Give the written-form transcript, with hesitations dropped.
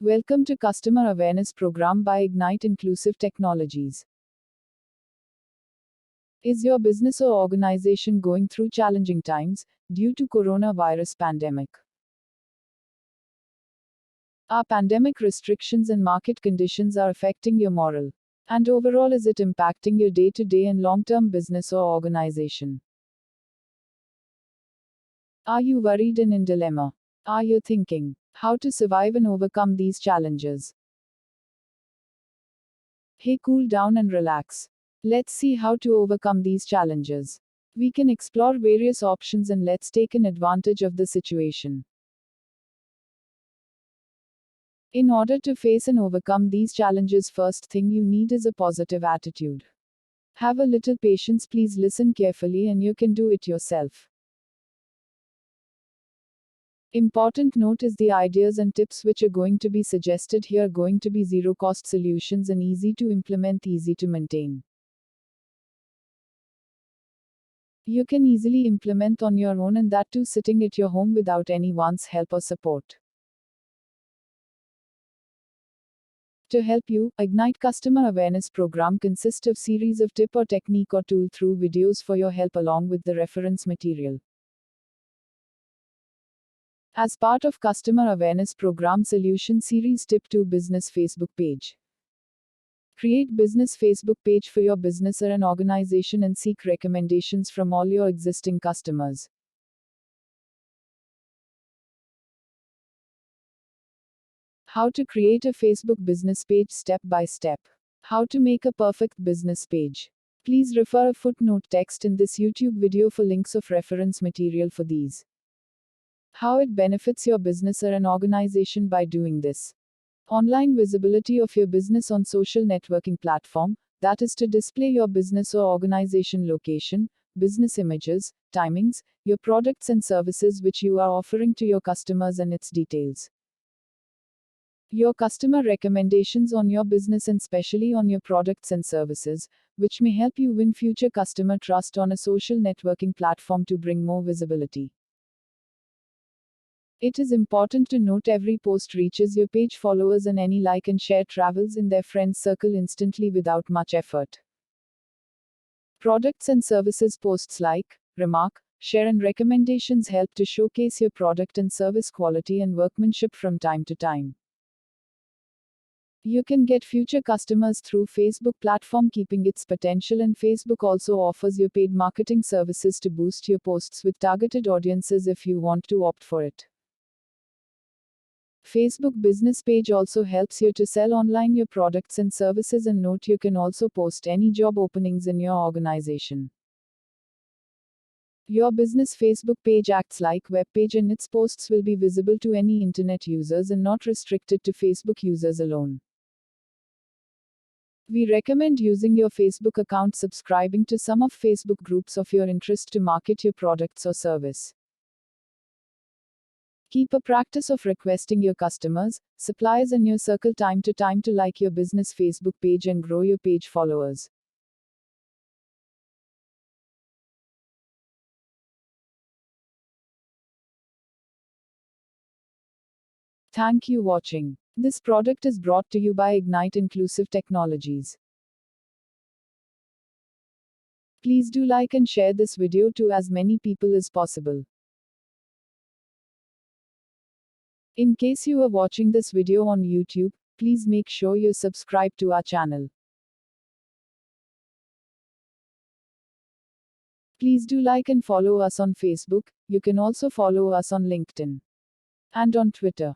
Welcome to Customer Awareness Program by Ignite Inclusive Technologies. Is your business or organization going through challenging times due to coronavirus pandemic? Are pandemic restrictions and market conditions are affecting your morale? And overall, is it impacting your day-to-day and long-term business or organization? Are you worried and in dilemma? Are you thinking how to survive and overcome these challenges? Hey, cool down and relax. Let's see how to overcome these challenges. We can explore various options and let's take an advantage of the situation. In order to face and overcome these challenges, first thing you need is a positive attitude. Have a little patience, please listen carefully and you can do it yourself. Important note is the ideas and tips which are going to be suggested here are going to be zero cost solutions and easy to implement, easy to maintain. You can easily implement on your own and that too sitting at your home without anyone's help or support. To help you, Ignite Customer Awareness Program consists of series of tip or technique or tool through videos for your help along with the reference material. As part of Customer Awareness Program Solution Series Tip2 Business Facebook Page. Create business Facebook page for your business or an organization and seek recommendations from all your existing customers. How to create a Facebook business page step by step. How to make a perfect business page. Please refer a footnote text in this YouTube video for links of reference material for these. How it benefits your business or an organization by doing this. Online visibility of your business on social networking platform, that is to display your business or organization location, business images, timings, your products and services which you are offering to your customers and its details. Your customer recommendations on your business and especially on your products and services, which may help you win future customer trust on a social networking platform to bring more visibility. It is important to note every post reaches your page followers and any like and share travels in their friends circle instantly without much effort. Products and services posts like, remark, share and recommendations help to showcase your product and service quality and workmanship from time to time. You can get future customers through Facebook platform keeping its potential, and Facebook also offers you paid marketing services to boost your posts with targeted audiences if you want to opt for it. Facebook business page also helps you to sell online your products and services, and note you can also post any job openings in your organization. Your business Facebook page acts like web page and its posts will be visible to any internet users and not restricted to Facebook users alone. We recommend using your Facebook account, subscribing to some of Facebook groups of your interest to market your products or service. Keep a practice of requesting your customers, suppliers and your circle time to time to like your business Facebook page and grow your page followers. Thank you for watching. This product is brought to you by Ignite Inclusive Technologies. Please do like and share this video to as many people as possible. In case you are watching this video on YouTube, please make sure you subscribe to our channel. Please do like and follow us on Facebook. You can also follow us on LinkedIn and on Twitter.